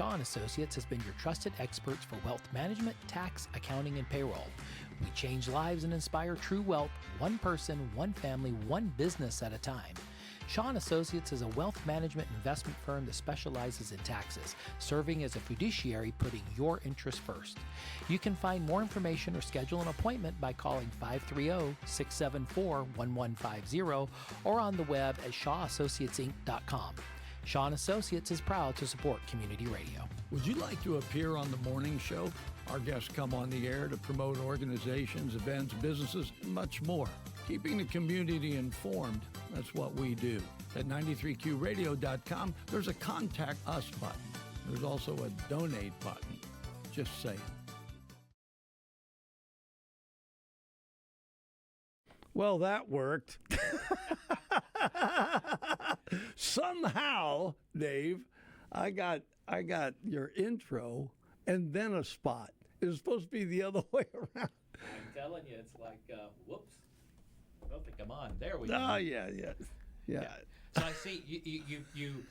Shaw & Associates has been your trusted experts for wealth management, tax, accounting, and payroll. We change lives and inspire true wealth, one person, one family, one business at a time. Shaw & Associates is a wealth management investment firm that specializes in taxes, serving as a fiduciary, putting your interests first. You can find more information or schedule an appointment by calling 530-674-1150 or on the web at shawassociatesinc.com. Shaw & Associates is proud to support community radio. Would you like to appear on the morning show? Our guests come on the air to promote organizations, events, businesses, and much more. Keeping the community informed, that's what we do. At 93qradio.com, there's a Contact Us button. There's also a Donate button. Just saying. Well, that worked. Somehow, Dave, I got your intro and then a spot. It was supposed to be the other way around. I'm telling you, it's like, whoops. I don't think I'm on. There we go. Oh, yeah. So I see you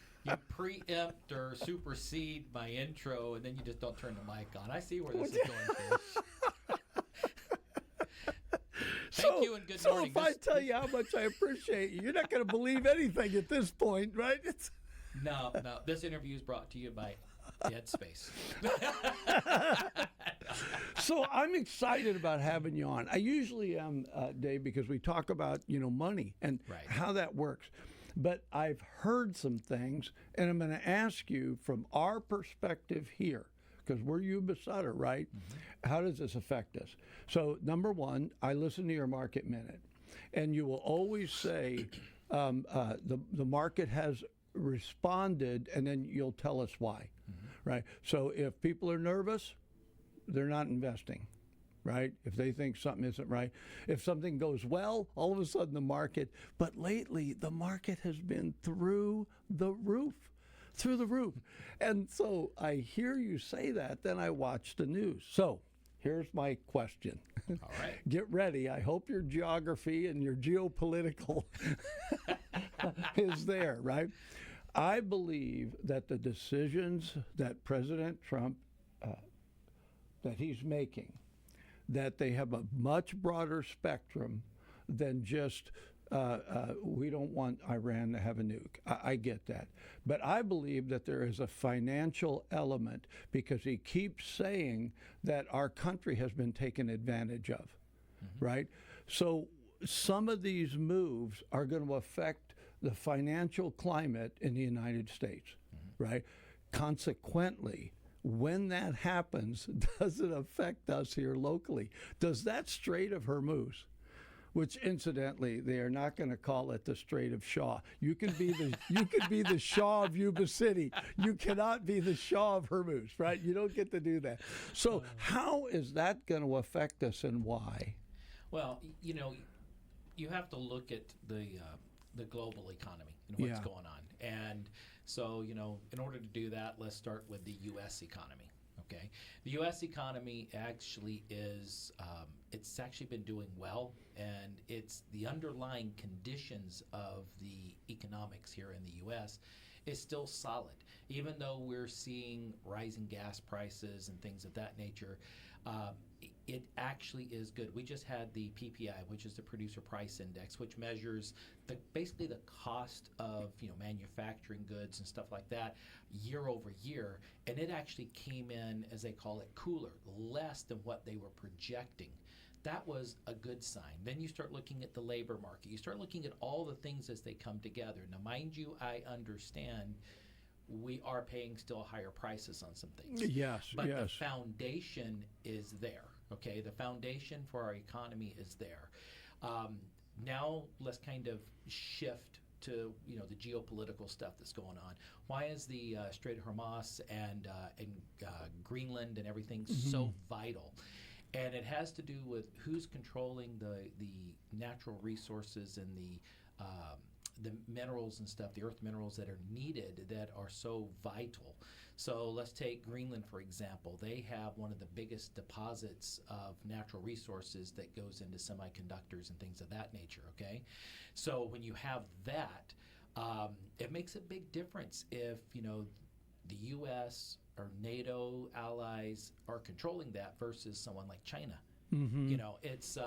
preempt or supersede my intro, and then you just don't turn the mic on. I see where this is going, Fish. Thank you and good morning. So if I tell you how much I appreciate you, you're not going to believe anything at this point, right? No. This interview is brought to you by Dead Space. So I'm excited about having you on. I usually am, Dave, because we talk about, money and how that works. But I've heard some things, and I'm going to ask you from our perspective here, because we're Yuba Sutter, right? Mm-hmm. How does this affect us? So, number one, I listen to your Market Minute, and you will always say the market has responded, and then you'll tell us why, right? So if people are nervous, they're not investing, right? If they think something isn't right. If something goes well, all of a sudden the market, but lately the market has been through the roof. And so I hear you say that, then I watch the news. So here's my question. All right. Get ready. I hope your geography and your geopolitical is there, right? I believe that the decisions that President Trump, that he's making, that they have a much broader spectrum than just we don't want Iran to have a nuke. I get that. But I believe that there is a financial element because he keeps saying that our country has been taken advantage of, right? So some of these moves are going to affect the financial climate in the United States, right? Consequently, when that happens, does it affect us here locally? Does that Strait of Hormuz, which incidentally they are not going to call it the Strait of Shaw. You can be the Shaw of Yuba City. You cannot be the Shaw of Hormuz, right? You don't get to do that. So how is that going to affect us and why? Well, you have to look at the global economy and what's going on. And so, in order to do that, let's start with the U.S. economy. Okay, the U.S. economy actually is, it's actually been doing well, and it's the underlying conditions of the economics here in the U.S. is still solid. Even though we're seeing rising gas prices and things of that nature, it actually is good. We just had the PPI, which is the Producer Price Index, which measures basically the cost of manufacturing goods and stuff like that year over year, and it actually came in, as they call it, cooler, less than what they were projecting. That was a good sign. Then you start looking at the labor market. You start looking at all the things as they come together. Now, mind you, I understand we are paying still higher prices on some things. Yes, but the foundation is there. Okay, the foundation for our economy is there. Now let's kind of shift to the geopolitical stuff that's going on. Why is the Strait of Hormuz and Greenland and everything so vital? And it has to do with who's controlling the natural resources and the minerals and stuff, the earth minerals that are needed that are so vital. So let's take Greenland, for example. They have one of the biggest deposits of natural resources that goes into semiconductors and things of that nature, okay? So when you have that, it makes a big difference if, the U.S. our NATO allies are controlling that versus someone like China. Mm-hmm. You know, it's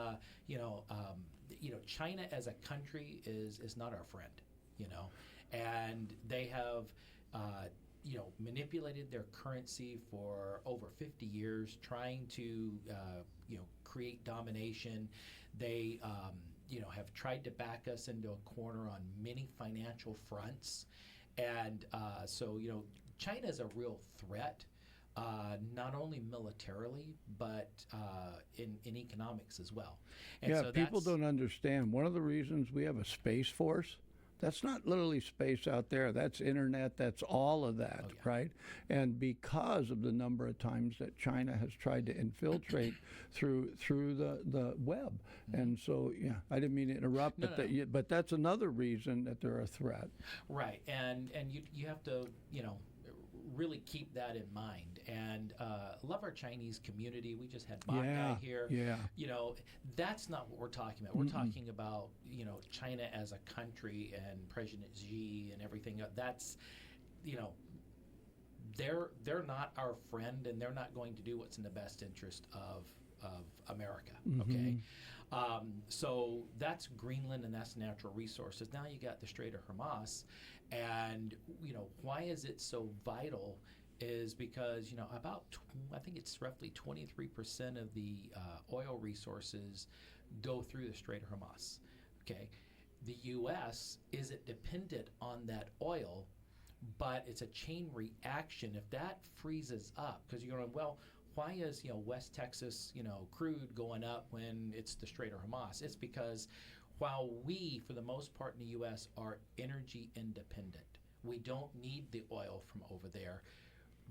China as a country is not our friend. You know, and they have manipulated their currency for over 50 years, trying to create domination. They have tried to back us into a corner on many financial fronts, and so China is a real threat. Not only militarily, but in economics as well. And Yeah, so people don't understand. One of the reasons we have a space force, that's not literally space out there. That's internet. That's all of that, right? And because of the number of times that China has tried to infiltrate through the web, and so I didn't mean to interrupt, but that's another reason that they're a threat. Right, and you have to really keep that in mind. And love our Chinese community. We just had Guy here. Yeah. That's not what we're talking about. We're talking about China as a country and President Xi and everything. That's they're not our friend, and they're not going to do what's in the best interest of America. Okay. So that's Greenland, and that's natural resources. Now you got the Strait of Hormuz, and why is it so vital? Is because I think it's roughly 23% of the oil resources go through the Strait of Hormuz. Okay, the U.S. isn't dependent on that oil, but it's a chain reaction. If that freezes up, because you're going, well, why is West Texas crude going up when it's the Strait of Hormuz? It's because while we, for the most part in the U.S., are energy independent, we don't need the oil from over there.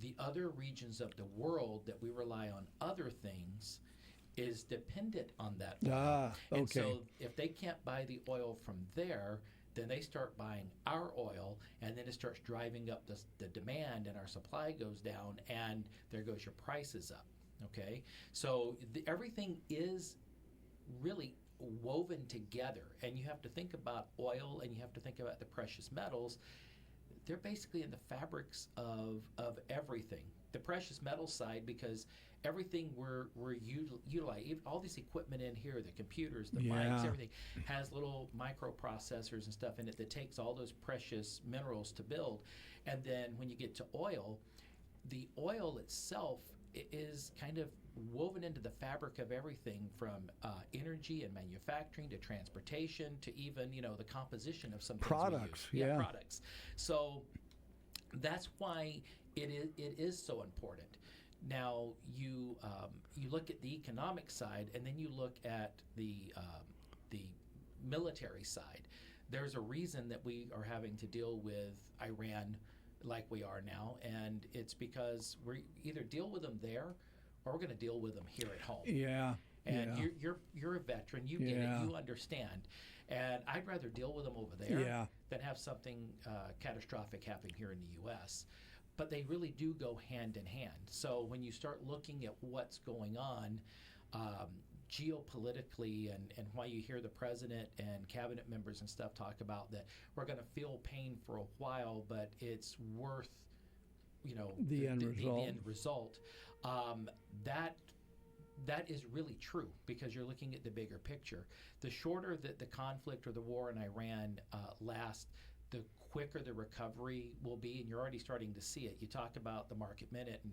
The other regions of the world that we rely on other things is dependent on that oil. Okay. And so if they can't buy the oil from there, then they start buying our oil, and then it starts driving up the demand, and our supply goes down, and there goes your prices up. Okay? So everything is really woven together, and you have to think about oil, and you have to think about the precious metals. They're basically in the fabrics of everything. The precious metal side, because everything we're utilizing, all this equipment in here, the computers, the mics, everything has little microprocessors and stuff in it that takes all those precious minerals to build. And then when you get to oil, the oil itself is kind of woven into the fabric of everything, from energy and manufacturing to transportation to even the composition of some products. Products. So that's why it is so important. Now you look at the economic side, and then you look at the military side. There's a reason that we are having to deal with Iran like we are now, and it's because we either deal with them there, or we're going to deal with them here at home. Yeah. And you're a veteran. You get it. You understand. And I'd rather deal with them over there than have something catastrophic happen here in the U.S. But they really do go hand in hand. So when you start looking at what's going on geopolitically, and why you hear the president and cabinet members and stuff talk about that we're going to feel pain for a while, but it's worth the end result. That is really true, because you're looking at the bigger picture. The shorter that the conflict or the war in Iran lasts, the quicker the recovery will be, and you're already starting to see it. You talk about the market minute, and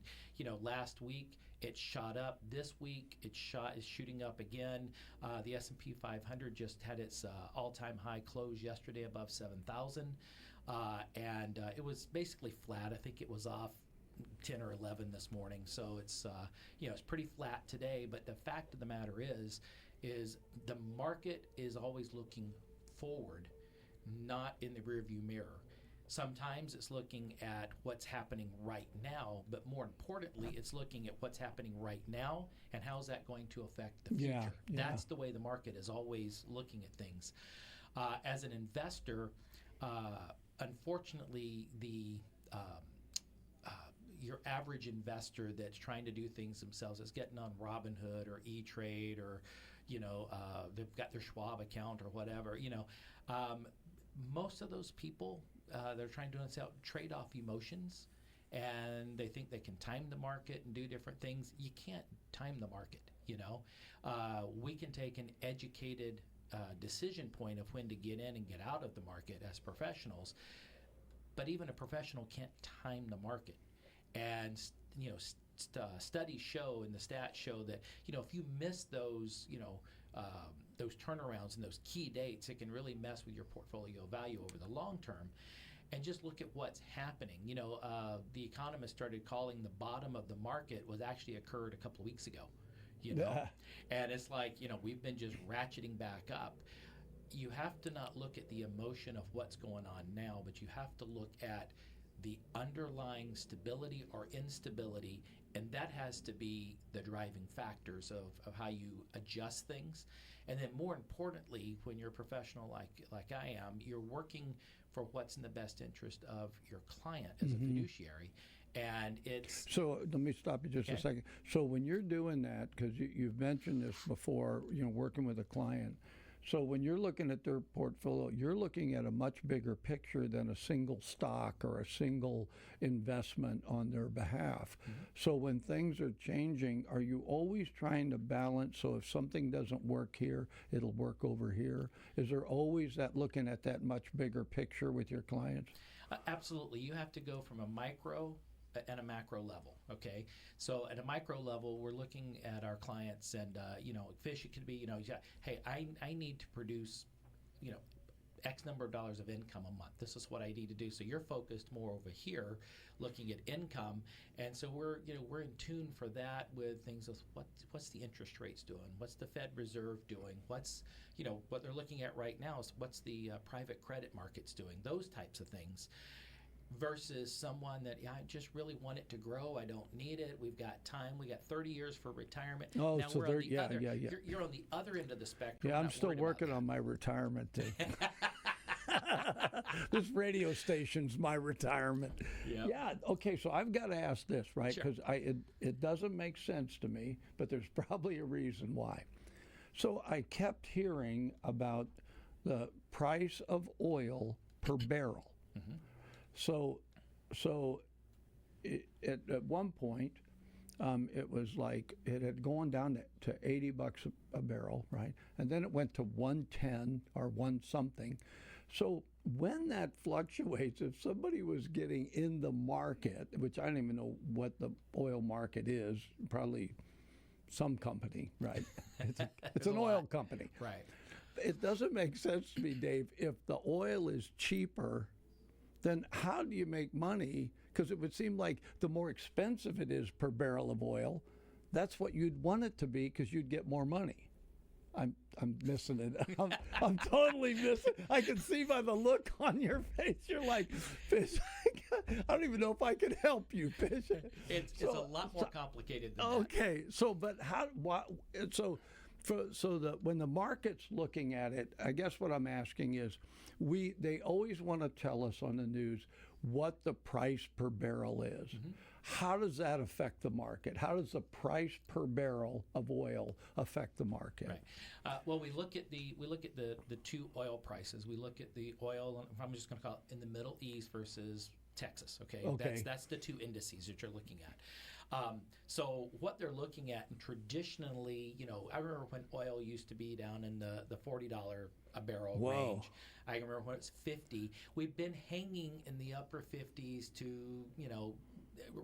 last week it shot up. This week is shooting up again. The S&P 500 just had its all-time high close yesterday above 7,000, and it was basically flat. I think it was off 10 or 11 this morning, so it's it's pretty flat today. But the fact of the matter is the market is always looking forward, not in the rearview mirror. Sometimes it's looking at what's happening right now, but more importantly, it's looking at what's happening right now and how's that going to affect the future. That's the way the market is always looking at things. As an investor, unfortunately, your average investor that's trying to do things themselves is getting on Robinhood or E-Trade, or they've got their Schwab account or whatever. Most of those people, they're trying to trade off emotions and they think they can time the market and do different things. You can't time the market, you know. We can take an educated decision point of when to get in and get out of the market as professionals, but even a professional can't time the market. And you know, studies show and the stats show that, you know, if you miss those, you know, those turnarounds and those key dates, it can really mess with your portfolio value over the long term. And just look at what's happening. You know, the economists started calling the bottom of the market was actually occurred a couple of weeks ago. You know, and it's like, you know, we've been just ratcheting back up. You have to not look at the emotion of what's going on now, but you have to look at the underlying stability or instability, and that has to be the driving factors of how you adjust things. And then more importantly, when you're a professional like I am, you're working for what's in the best interest of your client as a fiduciary. And it's... So let me stop you just a second. So when you're doing that, because you've mentioned this before, you know, working with a client, so when you're looking at their portfolio, you're looking at a much bigger picture than a single stock or a single investment on their behalf. So when things are changing, are you always trying to balance, so if something doesn't work here, it'll work over here? Is there always that looking at that much bigger picture with your clients? Absolutely. You have to go from a micro and a macro level, okay? So at a micro level, we're looking at our clients and, you know, Fish, it could be, you know, hey, I need to produce, you know, X number of dollars of income a month. This is what I need to do. So you're focused more over here looking at income. And so we're in tune for that with things as what's the interest rates doing? What's the Fed Reserve doing? What's, you know, what they're looking at right now is what's the private credit markets doing? Those types of things. Versus someone that, yeah, I just really want it to grow. I don't need it. We've got time. We got 30 years for retirement. Oh, now so we're on the yeah, other, yeah. You're on the other end of the spectrum. Yeah, I'm still working on my retirement thing. This radio station's my retirement. Yep. Yeah. Okay. So I've got to ask this, right? Sure. Because it doesn't make sense to me, but there's probably a reason why. So I kept hearing about the price of oil per barrel. So at one point, it was like it had gone down to $80 a barrel, right? And then it went to 110 or one something. So when that fluctuates, if somebody was getting in the market, which I don't even know what the oil market is, probably some company, right? It's an oil company. Right. It doesn't make sense to me, Dave, if the oil is cheaper, then how do you make money? Because it would seem like the more expensive it is per barrel of oil, that's what you'd want it to be because you'd get more money. I'm missing it. I'm totally missing. I can see by the look on your face. You're like, Fish, I don't even know if I can help you, Fish. It's a lot more complicated than that. Okay, so but when the market's looking at it, I guess what I'm asking is, they always want to tell us on the news what the price per barrel is. How does that affect the market? How does the price per barrel of oil affect the market? Right. Well, we look at the two oil prices. We look at the oil. I'm just going to call it in the Middle East versus Texas. Okay. That's the two indices that you're looking at. So what they're looking at, and traditionally, you know, I remember when oil used to be down in the $40 a barrel range. I remember when it was 50. We've been hanging in the upper 50s to, you know,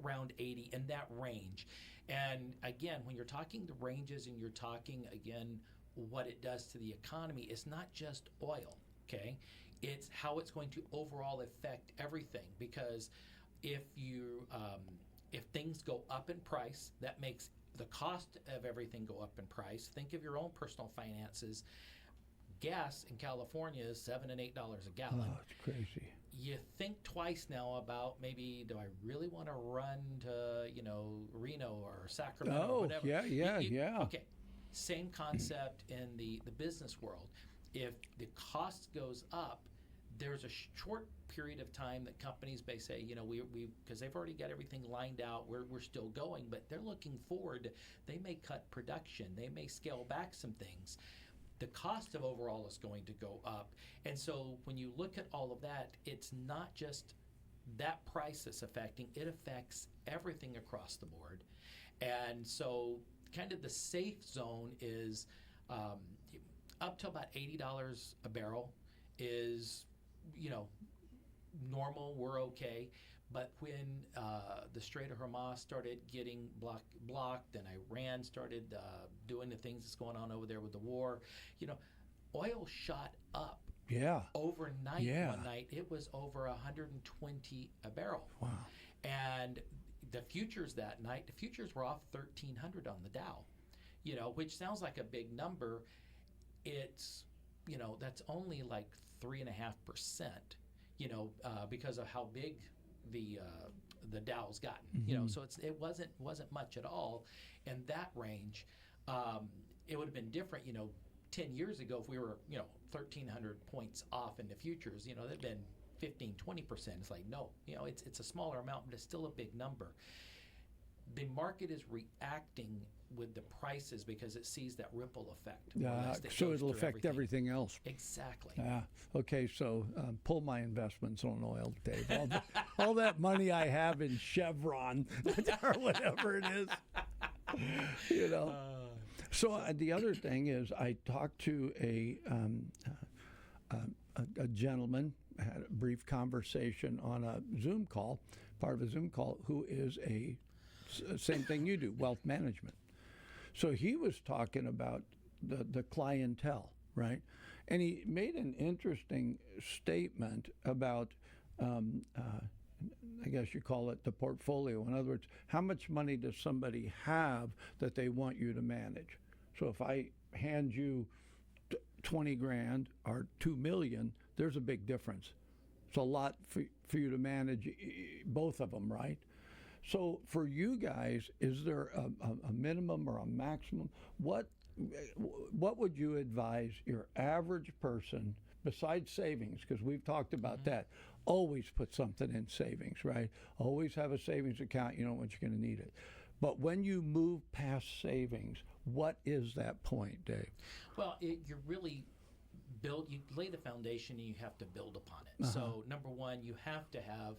around 80 in that range. And again, when you're talking the ranges and you're talking again what it does to the economy, it's not just oil. Okay, it's how it's going to overall affect everything. Because if things go up in price, that makes the cost of everything go up in price. Think of your own personal finances. Gas in California is $7 and $8 a gallon. Oh, it's crazy. You think twice now about maybe, do I really want to run to, you know, Reno or Sacramento or whatever? Yeah. Okay, same concept in the business world. If the cost goes up, there's a short period of time that companies may say, you know, we because they've already got everything lined out, we're still going, but they're looking forward. They may cut production, they may scale back some things. The cost of overall is going to go up. And so when you look at all of that, it's not just that price is affecting, it affects everything across the board. And so kind of the safe zone is up to about $80 a barrel is, normal, we're okay. But when the Strait of Hormuz started getting blocked and Iran started doing the things that's going on over there with the war, oil shot up. Yeah. Overnight, yeah. One night, it was over 120 a barrel. Wow. And the futures that night, the futures were off 1,300 on the Dow, which sounds like a big number. It's, that's only like 3.5%, because of how big the Dow's gotten. So it wasn't much at all in that range. It would have been different, 10 years ago if we were 1,300 points off in the futures. That'd been 15-20%. It's like, no, it's a smaller amount, but it's still a big number. The market is reacting with the prices because it sees that ripple effect. So it'll affect everything else. Exactly. Okay, so pull my investments on oil, Dave. All that money I have in Chevron or whatever it is. So the other thing is I talked to a gentleman, had a brief conversation on a Zoom call, part of a Zoom call, who is same thing you do, wealth management. So he was talking about the clientele, right? And he made an interesting statement about, I guess you call it the portfolio. In other words, how much money does somebody have that they want you to manage? So if I hand you 20 grand or 2 million, there's a big difference. It's a lot for you to manage both of them, right? So for you guys, is there a minimum or a maximum? What would you advise your average person, besides savings, because we've talked about that, always put something in savings, right? Always have a savings account. You know when you're going to need it. But when you move past savings, what is that point, Dave? Well, you lay the foundation and you have to build upon it. So number one, you have to have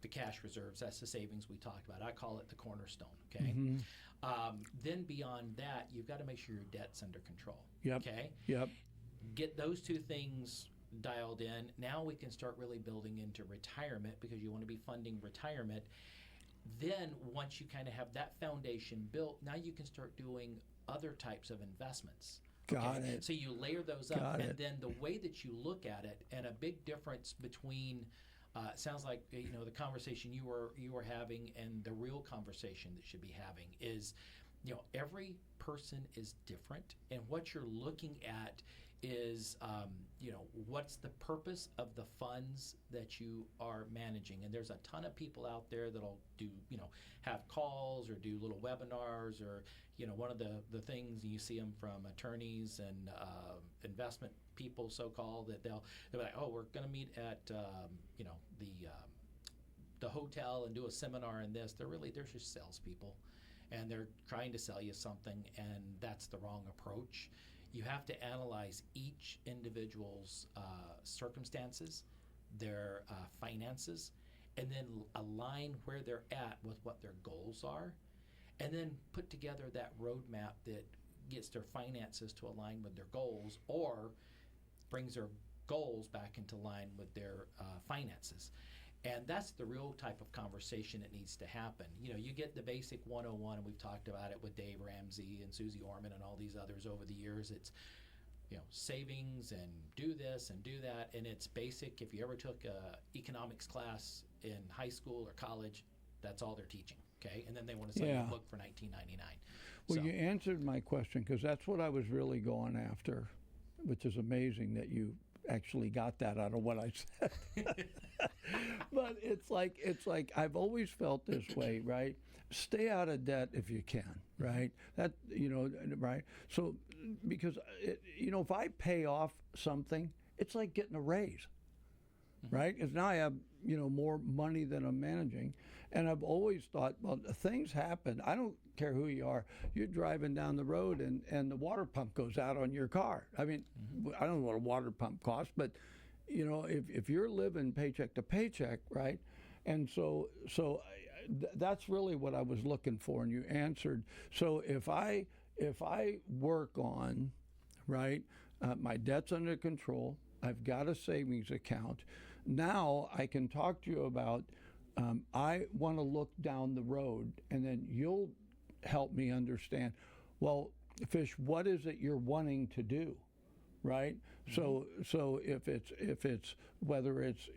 the cash reserves. That's the savings we talked about. I call it the cornerstone, okay? Then beyond that, you've got to make sure your debt's under control, okay? Get those two things dialed in. Now we can start really building into retirement because you want to be funding retirement. Then once you kind of have that foundation built, now you can start doing other types of investments. Got it. So you layer those up, and then the way that you look at it, and a big difference between it sounds like the conversation you were having and the real conversation that should be having is, every person is different, and what you're looking at is what's the purpose of the funds that you are managing. And there's a ton of people out there that'll do have calls or do little webinars, or one of the things you see them from attorneys and investment people, so-called, that they'll be like, oh, we're going to meet at the hotel and do a seminar and this. They're just salespeople, and they're trying to sell you something, and that's the wrong approach. You have to analyze each individual's circumstances, their finances, and then align where they're at with what their goals are, and then put together that roadmap that gets their finances to align with their goals, or brings their goals back into line with their finances. And that's the real type of conversation that needs to happen. You get the basic 101, and we've talked about it with Dave Ramsey and Susie Orman and all these others over the years. It's, savings and do this and do that. And it's basic. If you ever took a economics class in high school or college, that's all they're teaching. Okay. And then they want to sell you a book for $19.99. Well, you answered my question, because that's what I was really going after, which is amazing that you actually got that out of what I said. But it's like I've always felt this way, right? Stay out of debt if you can, right? That right. So because if I pay off something, it's like getting a raise, right? Because now I have more money than I'm managing, and I've always thought, well, things happen. I don't care who you are. You're driving down the road and the water pump goes out on your car. I mean, I don't know what a water pump costs, but if you're living paycheck to paycheck, right, And that's really what I was looking for, and you answered. So if I work on, right, my debt's under control, I've got a savings account. Now I can talk to you about. I want to look down the road, and then you'll help me understand. Well, Fish, what is it you're wanting to do? Right. Mm-hmm. So if it's whether it's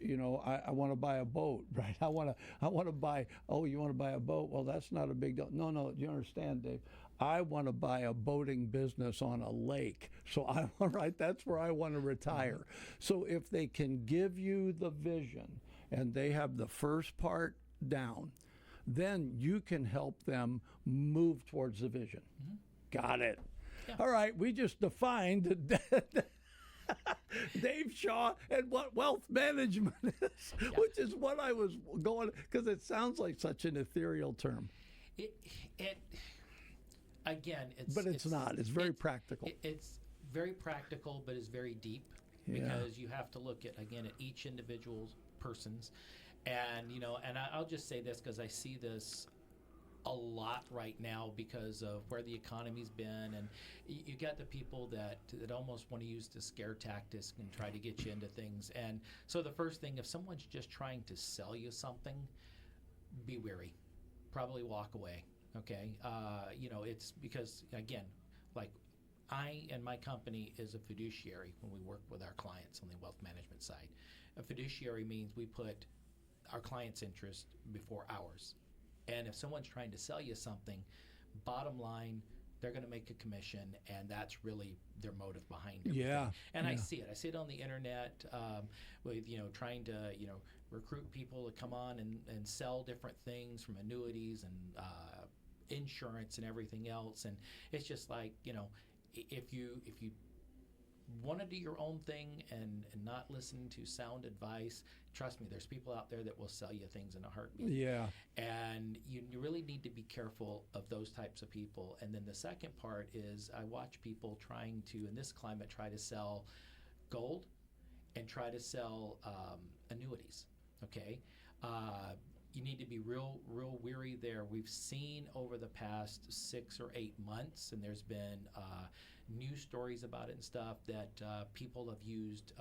I want to buy a boat, right? I want to buy. Oh, you want to buy a boat? Well, that's not a big deal. No. You understand, Dave? I want to buy a boating business on a lake. So that's where I want to retire. Mm-hmm. So if they can give you the vision and they have the first part down, then you can help them move towards the vision. Mm-hmm. Got it. Yeah. All right, we just defined Dave Shaw and what wealth management is, yeah. Which is what I was going, because it sounds like such an ethereal term. It's not. It's very practical. It's very practical, but it's very deep, because you have to look at each individual person's, and I'll just say this because I see this a lot right now because of where the economy's been, and you got the people that almost want to use the scare tactics and try to get you into things. And so the first thing, if someone's just trying to sell you something, be wary. Probably walk away. Okay, it's because again, like I and my company is a fiduciary when we work with our clients on the wealth management side. A fiduciary means we put our client's interest before ours. And if someone's trying to sell you something, bottom line, they're going to make a commission, and that's really their motive behind everything. Yeah. And I see it. I see it on the internet with trying to recruit people to come on and sell different things, from annuities and insurance and everything else. And it's just like, if you want to do your own thing and not listen to sound advice, trust me, there's people out there that will sell you things in a heartbeat. Yeah. And you really need to be careful of those types of people. And then the second part is I watch people trying to, in this climate, try to sell gold and try to sell annuities. Okay. You need to be real weary there. We've seen over the past 6 or 8 months, and there's been news stories about it and stuff, that people have used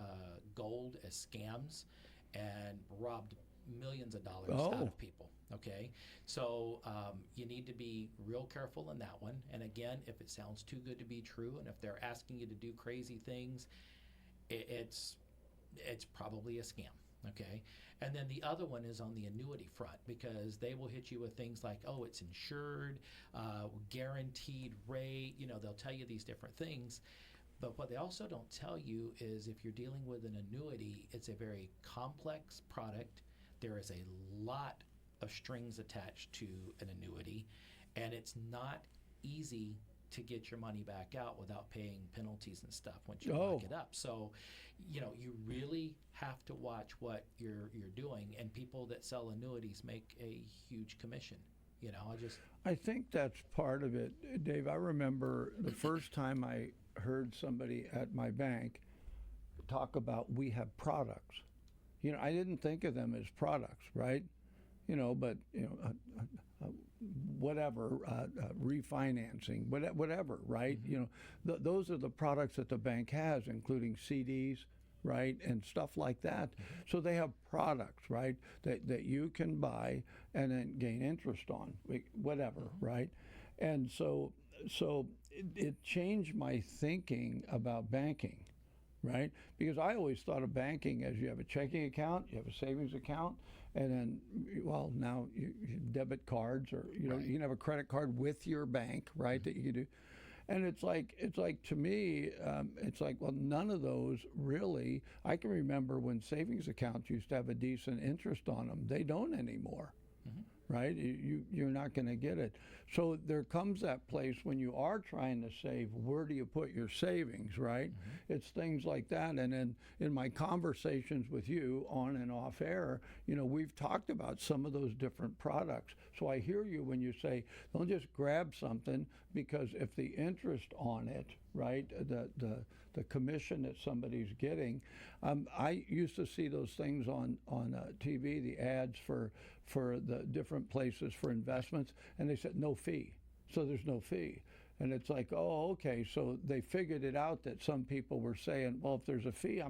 gold as scams and robbed millions of dollars out of people. Okay, so you need to be real careful in that one. And again, if it sounds too good to be true, and if they're asking you to do crazy things, it's probably a scam. Okay, and then the other one is on the annuity front, because they will hit you with things like, oh, it's insured, guaranteed rate. They'll tell you these different things. But what they also don't tell you is if you're dealing with an annuity, it's a very complex product. There is a lot of strings attached to an annuity, and it's not easy to get your money back out without paying penalties and stuff once you lock it up. So, you really have to watch what you're doing, and people that sell annuities make a huge commission. I think that's part of it, Dave. I remember the first time I heard somebody at my bank talk about, we have products. I didn't think of them as products, right? But whatever, refinancing, whatever, right? Mm-hmm. Those are the products that the bank has, including CDs, right, and stuff like that. Mm-hmm. So they have products, right, that you can buy and then gain interest on, whatever, mm-hmm. right? And so it changed my thinking about banking, right? Because I always thought of banking as you have a checking account, you have a savings account, and then, well, now you debit cards, or right. You can have a credit card with your bank, right? Mm-hmm. That you can do, and it's like to me, it's like, well, none of those really. I can remember when savings accounts used to have a decent interest on them. They don't anymore. Mm-hmm. right? You're not going to get it. So there comes that place when you are trying to save, where do you put your savings, right? It's things like that. And then in my conversations with you on and off air, we've talked about some of those different products. So I hear you when you say, don't just grab something, because if the interest on it, right, the commission that somebody's getting, I used to see those things on TV, the ads for the different places for investments, and they said no fee. So there's no fee. And it's like, oh, okay. So they figured it out that some people were saying, well, if there's a fee,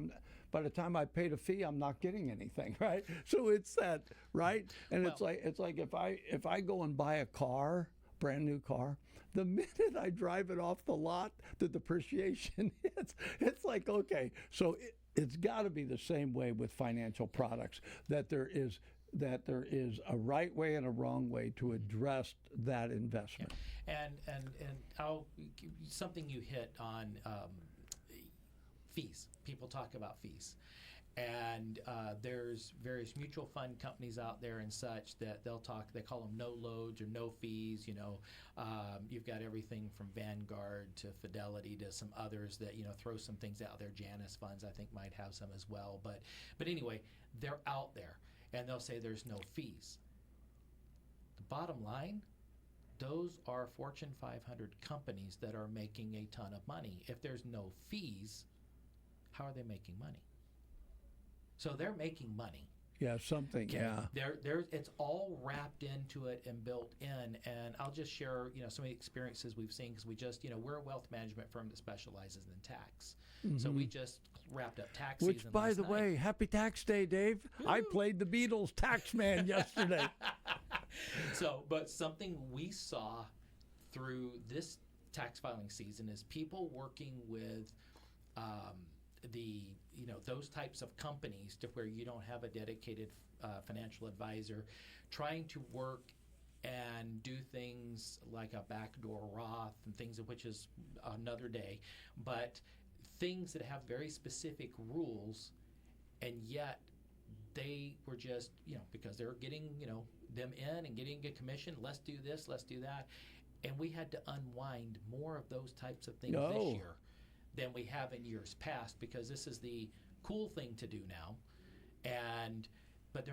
by the time I paid a fee, I'm not getting anything, right? So it's that, right? And well, it's like if I go and buy a car, brand new car, the minute I drive it off the lot, the depreciation hits. It's like, okay, so it's got to be the same way with financial products, that there is a right way and a wrong way to address that investment. Yeah. And how something you hit on, fees. People talk about fees. And there's various mutual fund companies out there and such that they call them no loads or no fees. You've got everything from Vanguard to Fidelity to some others that, throw some things out there. Janus Funds, I think, might have some as well. But anyway, they're out there, and they'll say there's no fees. The bottom line, those are Fortune 500 companies that are making a ton of money. If there's no fees, how are they making money? So they're making money. Yeah, something. Okay. Yeah. It's all wrapped into it and built in. And I'll just share, some of the experiences we've seen, because we just, we're a wealth management firm that specializes in tax. Mm-hmm. So we just wrapped up tax season. Which, by the way, happy tax day, Dave. Woo-hoo. I played the Beatles tax man yesterday. But something we saw through this tax filing season is people working with those types of companies, to where you don't have a dedicated financial advisor, trying to work and do things like a backdoor Roth and things, of which is another day, but things that have very specific rules, and yet they were just, because they're getting, them in and getting a commission, let's do this, let's do that. And we had to unwind more of those types of things this year than we have in years past, because this is the cool thing to do now. But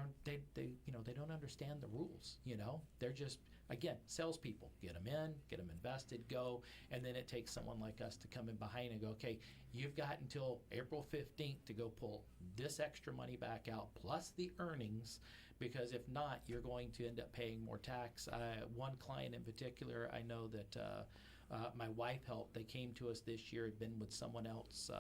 they don't understand the rules. They're just, again, salespeople. Get them in, get them invested, go, and then it takes someone like us to come in behind and go, okay, you've got until April 15th to go pull this extra money back out plus the earnings, because if not, you're going to end up paying more tax. One client in particular, I know that my wife helped. They came to us this year, had been with someone else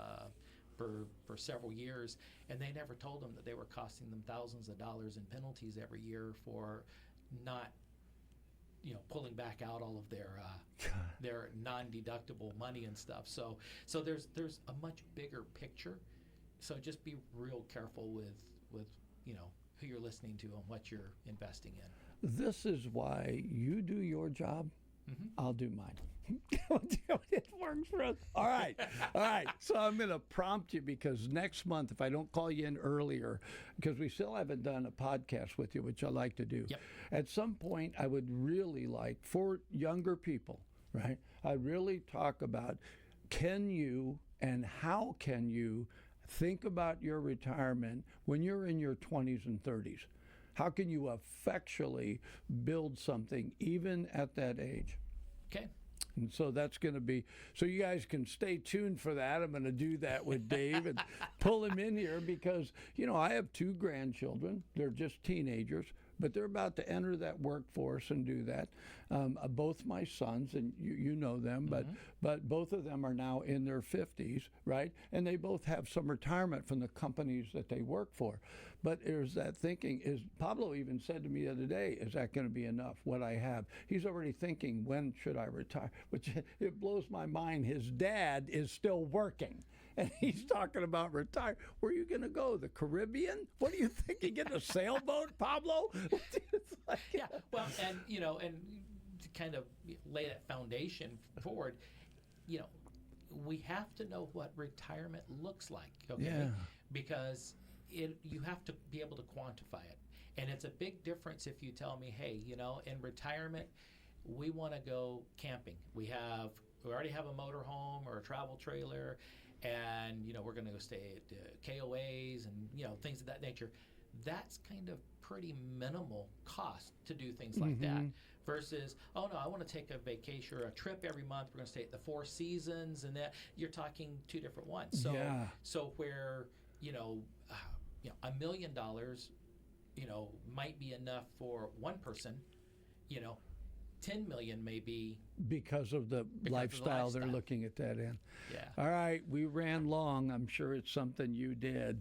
for several years, and they never told them that they were costing them thousands of dollars in penalties every year for not, pulling back out all of their non-deductible money and stuff. So there's a much bigger picture. So just be real careful with who you're listening to and what you're investing in. This is why you do your job. Mm-hmm. I'll do mine. It works for us. All right. So I'm going to prompt you, because next month, if I don't call you in earlier, because we still haven't done a podcast with you, which I like to do. Yep. At some point, I would really like, for younger people, right? I really talk about, can you and how can you think about your retirement when you're in your 20s and 30s? How can you effectually build something even at that age? Okay. And so that's going to be, so you guys can stay tuned for that. I'm going to do that with Dave and pull him in here, because, I have 2 grandchildren. They're just teenagers, but they're about to enter that workforce and do that. Both my sons, and you know them, but both of them are now in their 50s, right? And they both have some retirement from the companies that they work for. But there's that thinking, Pablo even said to me the other day, is that going to be enough, what I have? He's already thinking, when should I retire? Which, it blows my mind. His dad is still working, and he's talking about retire. Where are you going to go? The Caribbean? What are you thinking? Get a sailboat, Pablo? It's like, yeah, well, and to kind of lay that foundation forward, we have to know what retirement looks like, okay? Yeah. Because you have to be able to quantify it. And it's a big difference if you tell me, hey, in retirement, we want to go camping. We already have a motor home or a travel trailer, and we're going to go stay at KOAs and things of that nature. That's kind of pretty minimal cost to do things like that. Versus, oh no, I want to take a vacation or a trip every month. We're going to stay at the Four Seasons, and that you're talking two different ones. So, so where $1 million, might be enough for one person. 10 million may be because of the lifestyle they're looking at that in. Yeah. All right, we ran long. I'm sure it's something you did.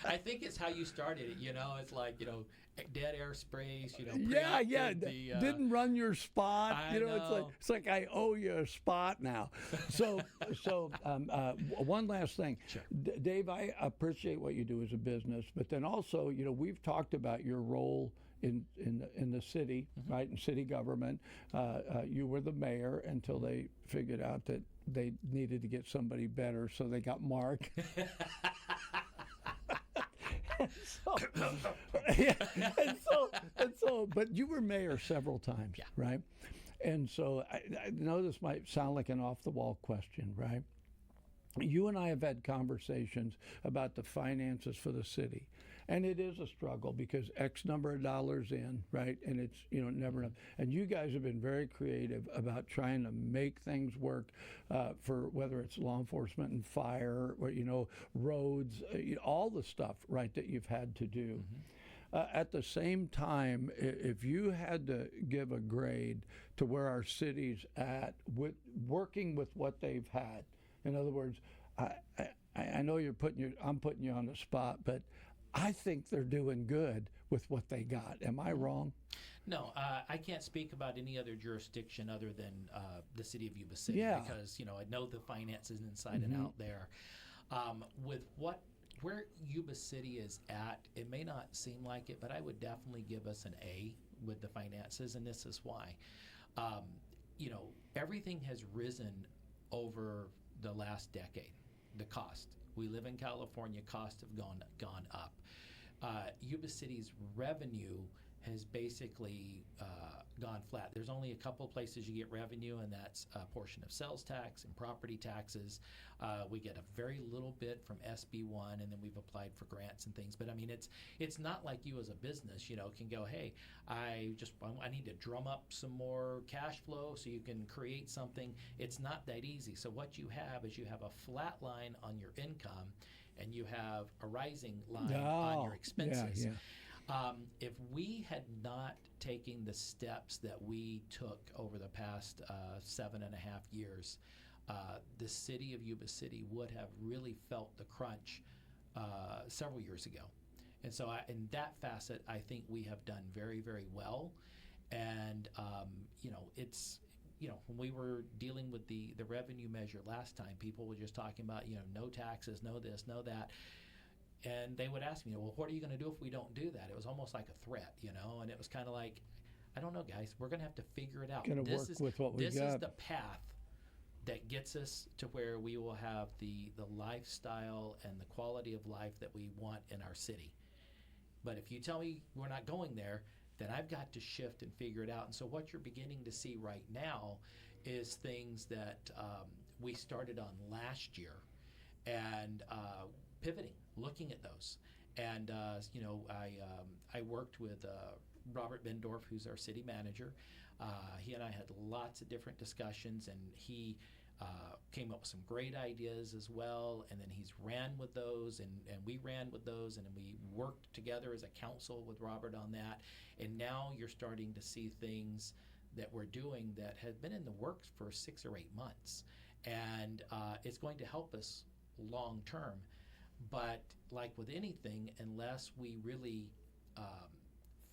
I think it's how you started it. It's like dead airspace. Didn't run your spot. I know. It's like I owe you a spot now. So one last thing, sure. Dave. I appreciate what you do as a business, but then also we've talked about your role in the city, right, in city government. You were the mayor until they figured out that they needed to get somebody better, so they got Mark. But you were mayor several times, right? And so I know this might sound like an off-the-wall question, right? You and I have had conversations about the finances for the city. And it is a struggle because X number of dollars in, right? And it's, never enough. And you guys have been very creative about trying to make things work for whether it's law enforcement and fire, or, roads, all the stuff, right, that you've had to do. At the same time, if you had to give a grade to where our city's at with working with what they've had, in other words, I know I'm putting you on the spot, but I think they're doing good with what they got. Am I wrong? No, I can't speak about any other jurisdiction other than the city of Yuba City because I know the finances inside and out there. With where Yuba City is at, it may not seem like it, but I would definitely give us an A with the finances, and this is why. Everything has risen over the last decade. The cost. We live in California. Costs have gone up. Yuba City's revenue has basically gone flat. There's only a couple places you get revenue, and that's a portion of sales tax and property taxes. We get a very little bit from SB1, and then we've applied for grants and things. But I mean, it's not like you as a business, can go, hey, I need to drum up some more cash flow so you can create something. It's not that easy. So what you have is you have a flat line on your income, and you have a rising line on your expenses. If we had not taken the steps that we took over the past 7.5 years, the city of Yuba City would have really felt the crunch several years ago. And so in that facet, I think we have done very, very well. And, it's, when we were dealing with the revenue measure last time, people were just talking about, no taxes, no this, no that. And they would ask me, well, what are you going to do if we don't do that? It was almost like a threat, and it was kind of like, I don't know, guys, we're going to have to figure it out. This is the path that gets us to where we will have the lifestyle and the quality of life that we want in our city. But if you tell me we're not going there, then I've got to shift and figure it out. And so what you're beginning to see right now is things that we started on last year and pivoting, looking at those. And, I worked with Robert Bendorf, who's our city manager. He and I had lots of different discussions, and he came up with some great ideas as well. And then he's ran with those, and we ran with those, and then we worked together as a council with Robert on that. And now you're starting to see things that we're doing that have been in the works for 6 or 8 months. And it's going to help us long term. But like with anything, unless we really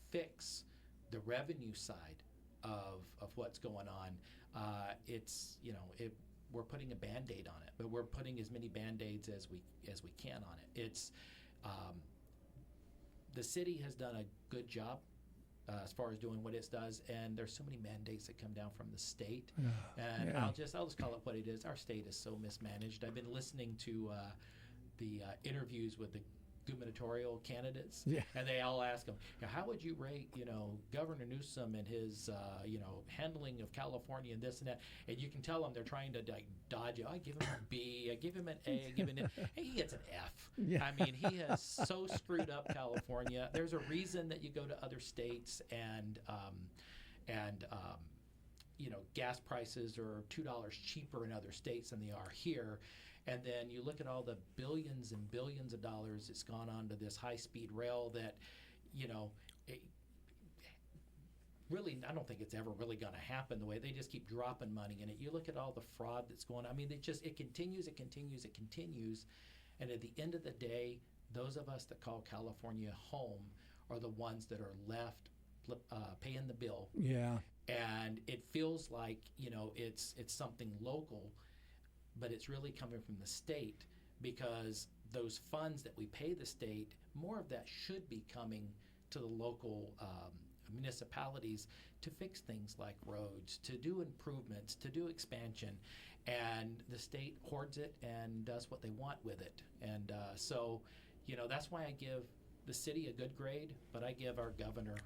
fix the revenue side of what's going on, we're putting a Band-Aid on it, but we're putting as many Band-Aids as we can on it. It's the city has done a good job as far as doing what it does, and there's so many mandates that come down from the state. I'll just call it what it is. Our state is so mismanaged. I've been listening to the interviews with the gubernatorial candidates, Yeah. and they all ask him, how would you rate, Governor Newsom and his, handling of California and this and that? And you can tell them they're trying to dodge it. I give him a B, I give him an A, I give him an A, and he gets an F. Yeah. I mean, he has so screwed up California. There's a reason that you go to other states and gas prices are $2 cheaper in other states than they are here. And then you look at all the billions and billions of dollars that's gone on to this high-speed rail that, really, I don't think it's ever really going to happen the way they just keep dropping money in it. You look at all the fraud that's going on. I mean, it continues. And at the end of the day, those of us that call California home are the ones that are left paying the bill. Yeah. And it feels like, it's something local, but it's really coming from the state, because those funds that we pay the state, more of that should be coming to the local municipalities to fix things like roads, to do improvements, to do expansion. And the state hoards it and does what they want with it. And so, that's why I give the city a good grade, but I give our governor,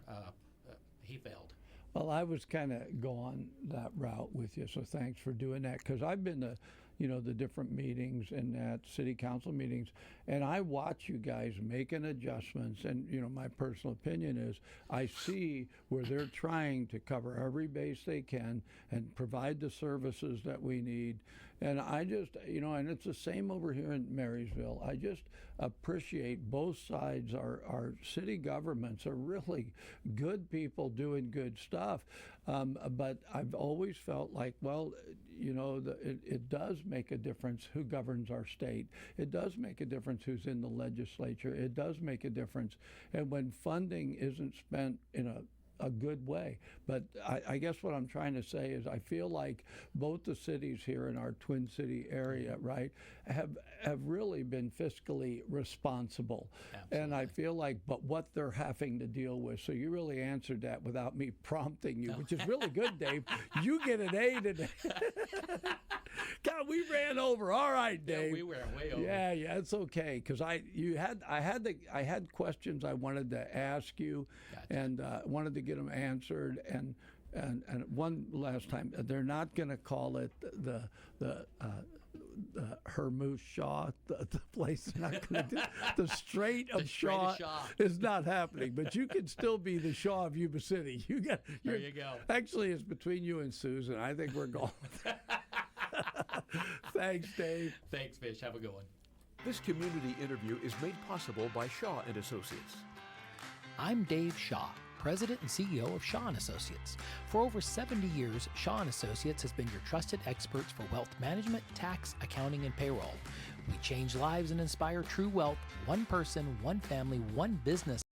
he failed. Well, I was kind of going that route with you, so thanks for doing that, because I've been to, the different meetings and at city council meetings, and I watch you guys making adjustments, and, my personal opinion is I see where they're trying to cover every base they can and provide the services that we need. And I just, and it's the same over here in Marysville. I just appreciate both sides. Our city governments are really good people doing good stuff. But I've always felt like, well, it does make a difference who governs our state. It does make a difference who's in the legislature. It does make a difference. And when funding isn't spent in a good way. But I guess what I'm trying to say is I feel like both the cities here in our Twin City area, right, have really been fiscally responsible. Absolutely. And I feel like, but what they're having to deal with. So you really answered that without me prompting you, which is really good, Dave. You get an A today. God, we ran over. All right, Dave. Yeah, we went way over. Yeah, it's okay, because I had questions I wanted to ask you, Gotcha. and wanted to get them answered. And one last time, they're not going to call it the Hermoose Shaw, the place. They're not going to do the Strait of Shaw. Is not happening. But you can still be the Shaw of Yuba City. There you go. Actually, it's between you and Susan. I think we're going with that. Thanks, Dave. Thanks, Fish. Have a good one. This community interview is made possible by Shaw and Associates. I'm Dave Shaw, President and CEO of Shaw & Associates. For over 70 years, Shaw & Associates has been your trusted experts for wealth management, tax, accounting, and payroll. We change lives and inspire true wealth, one person, one family, one business